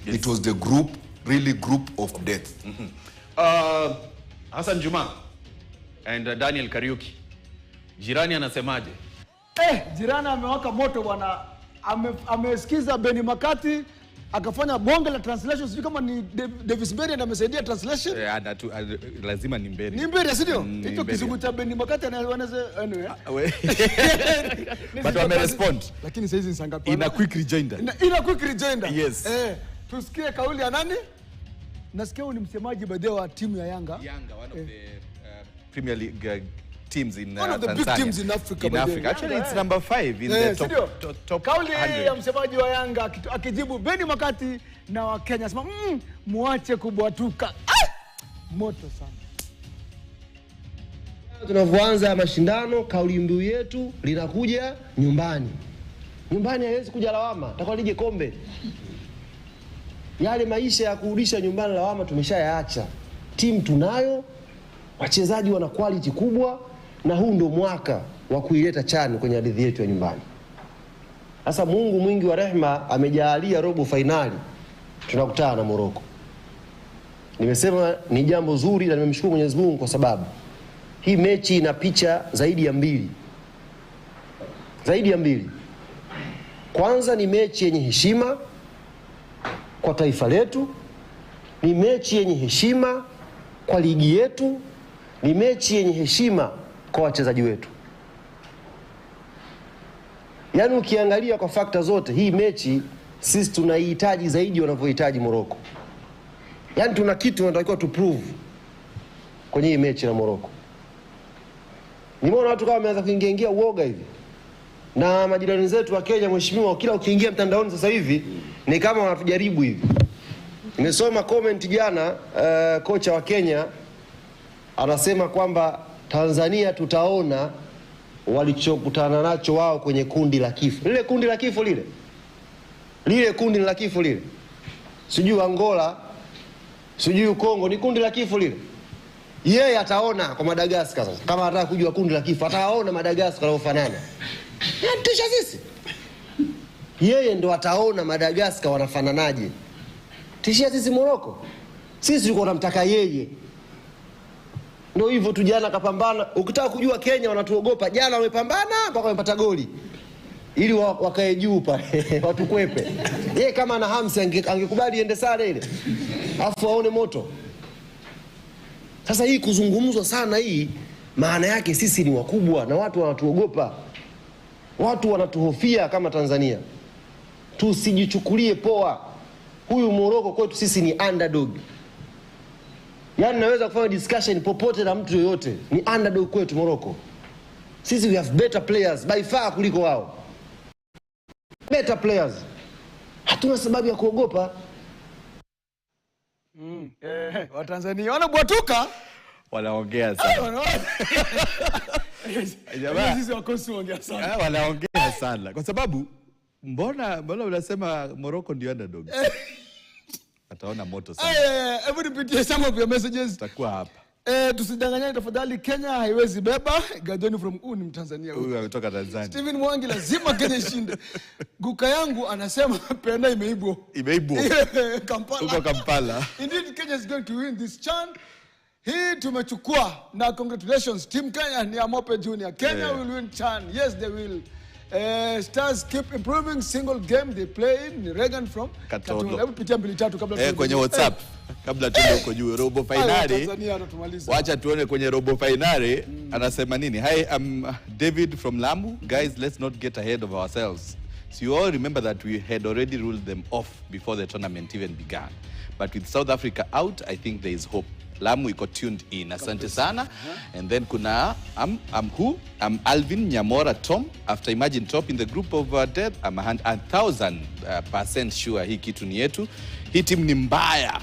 Yes. It was the really group of death. Hassan Juma and Daniel Kariuki. Jirani anasemaje? Jirani amewaka moto bwana. Amesikiza Benny Makati akafanya bonge la translation, sio kama ni Davis Berry na amesaidia translation. Lazima ni Berry. Ni Berry sio? Hicho kizungu cha Benny Makati anaweza anyway. But wame respond. Lakini sasa hizi sangapi? Ina quick rejoinder. Ina quick rejoinder. Yes. Tusikie kauli ya nani? Nasikia ni msemaji baadaye wa timu ya Yanga. One of the Premier League teams in one of the Tanzania. Big teams in Africa. Actually, it's number 5 in the top kauli 100. ya msemaji wa Yanga akijibu Benny Makati na wa Kenya sema muache kubwatuka. Moto sana. Tunavyoanza mashindano, kauli mbiu yetu linakuja nyumbani. Nyumbani haiwezi kuja lawama, takuwa lije kombe. Yale maisha ya kurudisha nyumbani lawama tumeshayaacha. Timu tunayo, wachezaji wana quality kubwa, na huu ndo mwaka wa kuileta CHAN kwenye ardhi yetu ya nyumbani. Sasa Mungu mwingi wa rehema amejalia robo finali tunakutana na Morocco. Nimesema ni jambo zuri na nimemshukuru Mwenyezi Mungu kwa sababu hii mechi ina picha zaidi ya mbili. Zaidi ya mbili. Kwanza ni mechi yenye heshima kwa taifa letu, ni mechi yenye heshima kwa ligi yetu, ni mechi yenye heshima kwa wachezaji wetu. Yaani ukiangalia kwa fakta zote, hii mechi sisi tunaihitaji zaidi wanavyohitaji Morocco. Yaani tuna kitu tunatakiwa tu prove kwenye hii mechi na Morocco. Nimeona watu kama wameanza kuingia uoga hivi. Na majirani zetu wa Kenya, mheshimiwa, kila ukiingia mtandaoni sasa hivi ni kama wanatujaribu hivi. Nimesoma comment jana, kocha wa Kenya anasema kwamba Tanzania tutaona walichokutana nacho wao kwenye kundi la kifo. Lile kundi la kifo lile. Lile kundi la kifo lile. Sijui Angola, sijui Kongo, ni kundi la kifo lile. Yeye ataona kwa Madagascar sasa. Kama anataka kujua kundi la kifo, ataona Madagascar wanafanana. Tisha sisi. Yeye ndo ataona Madagascar wanafananaje. Tishia sisi Morocco. Sisi tulikuwa tunamtaka yeye. Ndio hivyo tu, jana kapambana. Ukitaka kujua Kenya wanatuogopa, jana wamepambana mpaka wamepata goli. Ili wakae juu pale, watukwepe. Yeye kama ana hamsi angekubali ende sare ile. Afu aone moto. Sasa hii kuzungumzwa sana hii, maana yake sisi ni wakubwa na watu wanatuogopa. Watu wanatuhofia kama Tanzania. Tusijichukulie poa. Huyu Morocco kwetu sisi ni underdog. Yaani naweza kufanya discussion popote na mtu yoyote. Ni underdog kwetu Morocco. Sisi we have better players by far kuliko wao. Better players. Hatuna sababu ya kuogopa. Wa Tanzania wanabwatuka, wanaongea sana. Sisi wakosi wanaongea sana. Wanaongea sana kwa sababu mbona unasema Morocco ndio underdog? Ataona moto sana. Hebu nipitie some of your messages. Takuwa hapa. Tusidanganyane tafadhali, Kenya haiwezi beba. Gadoni from ni Mtanzania huyu. Huyu ametoka Tanzania. Steven Mwangi lazima Kenya ishinde. Guka yangu anasema penda imeibwa. Imeibwa. Kampala. Huko Kampala. Indeed Kenya is going to win this CHAN. Hii tumechukua na congratulations team Kenya ni Amope Junior. Kenya will win CHAN. Yes they will. Stars keep improving single game they play in Reagan from Katolo. Hebu pitia mbili tatu kabla kwenye WhatsApp kabla tuende huko juu robo finali. Wacha tuone kwenye robo finali anasema nini. Hi, I'm David from Lamu. Guys, let's not get ahead of ourselves. So you all remember that we had already ruled them off before the tournament even began. But with South Africa out, I think there is hope. Lamu iko tuned in. Asante sana. And then kuna I'm Alvin Nyamora Tom. After Imagine Top in the group of death, I'm 1,000% sure hii kitu ni yetu. Hii team ni mbaya.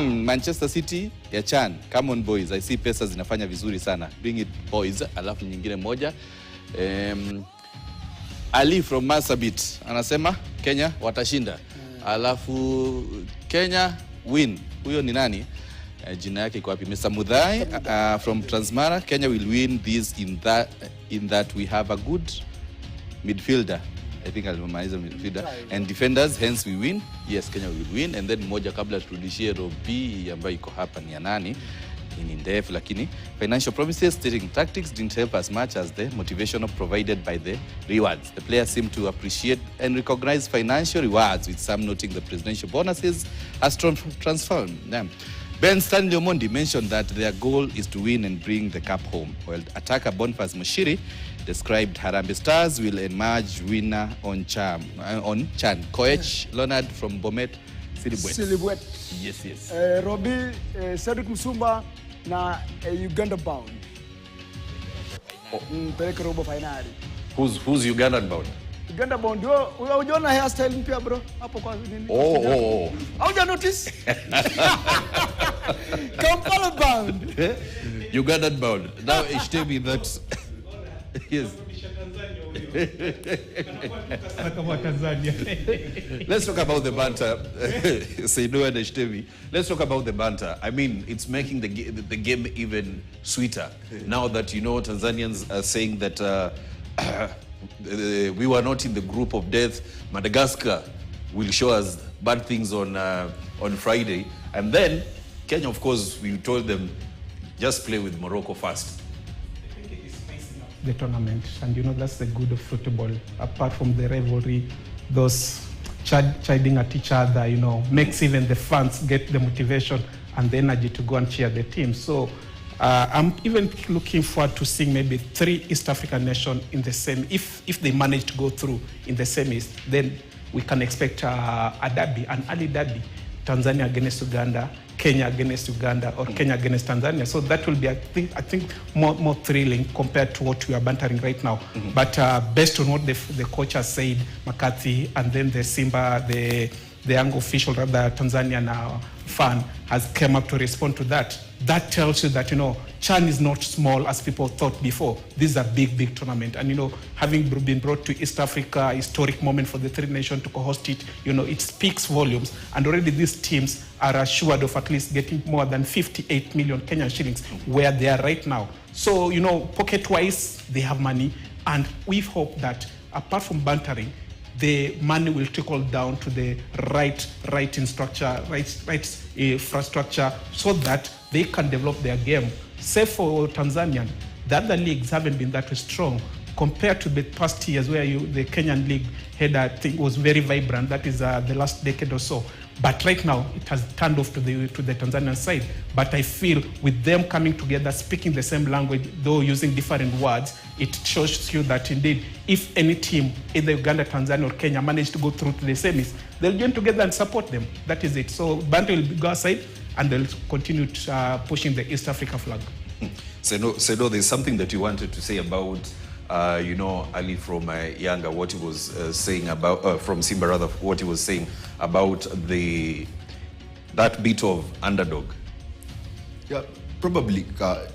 Manchester City ya CHAN. Come on boys. I see pesa zinafanya vizuri sana. Bring it boys. Alafu nyingine moja. Ali from Marsabit anasema Kenya watashinda. Alafu Kenya win. Huyo ni nani? Jina yake iko wapi? Mr. Mudhai from Transmara. Kenya will win this in that we have a good midfielder. I think alimaliza midfielder. And defenders, hence we win. Yes, Kenya will win. And then moja kabla turudishie Robi ambayo iko hapa ni ya nani. In ndefu lakini financial promises stating tactics didn't help as much as the motivation provided by the rewards. The players seem to appreciate and recognize financial rewards, with some noting the presidential bonuses as transformed them. Ben Stanley Omondi mentioned that their goal is to win and bring the cup home, while attacker Boniface Mushiri described Harambee Stars will emerge winner on Chan. Coach Leonard from Bomet, Silibwet. Yes. Robi, Cedric Musumba na Uganda bound. Peleke robo finali. Who's Ugandan bound? Uganda bound. Unaona hairstyle mpya bro? Hapo kwa nini? Oh. Hauja notice? Kampala bound. Ugandan bound. Now tell me that. Yes. Let's talk about the banter. Let's talk about the banter. I mean, it's making the game even sweeter. Now that, you know, Tanzanians are saying that we were not in the group of death. Madagascar will show us bad things on Friday. And then Kenya, of course, we told them, just play with Morocco first. The tournament, and you know that's the good of football. Apart from the rivalry, those chiding at each other, you know, makes even the fans get the motivation and the energy to go and cheer the team. So I'm even looking forward to seeing maybe 3 East African nations in the same. If they manage to go through in the same East, then we can expect a derby, an early derby, Tanzania against Uganda, Kenya against Uganda, or Kenya against Tanzania. So that will be, I think more thrilling compared to what we are bantering right now. But based on what the coach has said, McCarthy, and then the Simba, the young official, rather Tanzanian fan, has come up to respond to that. That tells you that, you know, Chan is not small as people thought before. This is a big tournament. And, you know, having been brought to East Africa, historic moment for the 3 nations to co-host it, you know, it speaks volumes. And already these teams are assured of at least getting more than 58 million Kenyan shillings where they are right now. So, you know, pocket-wise, they have money. And we hope that, apart from bantering, the money will trickle down to the right infrastructure, so that they can develop their game. Save for Tanzania, the other leagues haven't been that strong compared to the past years where the Kenyan league had, I think, was very vibrant. That is the last decade or so. But right now, it has turned off to the Tanzanian side. But I feel with them coming together, speaking the same language, though using different words, it shows you that indeed, if any team, either Uganda, Tanzania, or Kenya, manage to go through to the semis, they'll join together and support them. That is it. So Bantu will go aside, and they'll continue pushing the East Africa flag. Sedo, there's something that you wanted to say about, you know, Ali from Yanga, what he was saying about, from Simba rather, what he was saying about that bit of underdog. Yeah, probably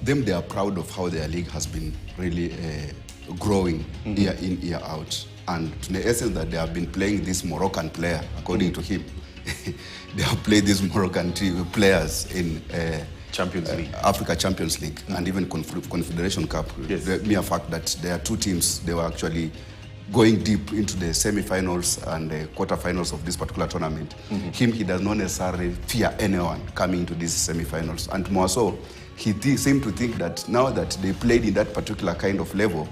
they are proud of how their league has been really growing year in, year out. And to the essence that they have been playing this Moroccan player, according to him, they have played these Moroccan players in Champions League, Africa Champions League, and even Confederation Cup. Yes. The mere fact that there are 2 teams, they were actually going deep into the semi-finals and the quarter-finals of this particular tournament. He does not necessarily fear anyone coming to these semi-finals. And more so, he seemed to think that now that they played in that particular kind of level,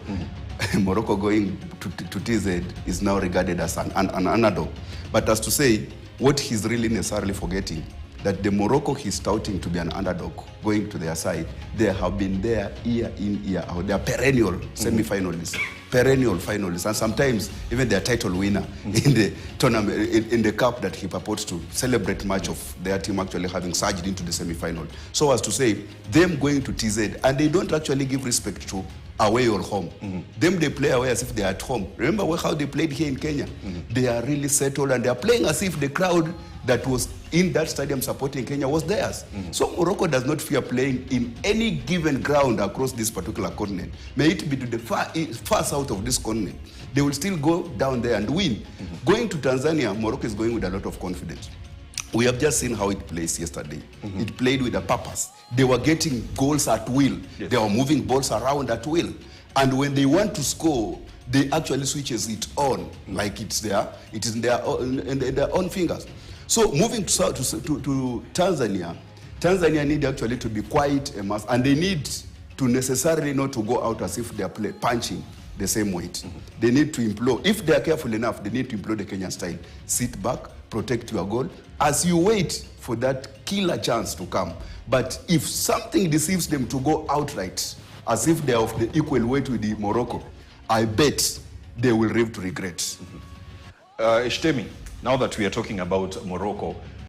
Morocco going to TZ is now regarded as an underdog. But as to say, what he's really necessarily forgetting, that the Morocco he's touting to be an underdog going to their side, they have been there year in, year out. They are perennial semi-finalists, perennial finalists, and sometimes even their title winner in the tournament, in the cup that he purports to celebrate much of their team actually having surged into the semi-final. So as to say, them going to TZ, and they don't actually give respect to away or home. Them they play away as if they are at home. Remember how they played here in Kenya? They are really settled, and they are playing as if the crowd that was in that stadium supporting Kenya was theirs. So Morocco does not fear playing in any given ground across this particular continent. May it be to the far south of this continent. They will still go down there and win. Going to Tanzania, Morocco is going with a lot of confidence. We have just seen how it plays yesterday. It played with a purpose. They were getting goals at will. Yes. They were moving balls around at will. And when they want to score, they actually switches it on like it is in their own fingers. So moving to Tanzania, Tanzania need actually to be quite a mass, and they need to necessarily not to go out as if they are punching the same weight. They need to employ, if they are careful enough, they need to employ the Kenyan style. Sit back, protect your goal, as you wait for that killer chance to come. But if something deceives them to go outright, as if they are of the equal weight with the Morocco, I bet they will live to regret. Shtemi, now that we are talking about Morocco,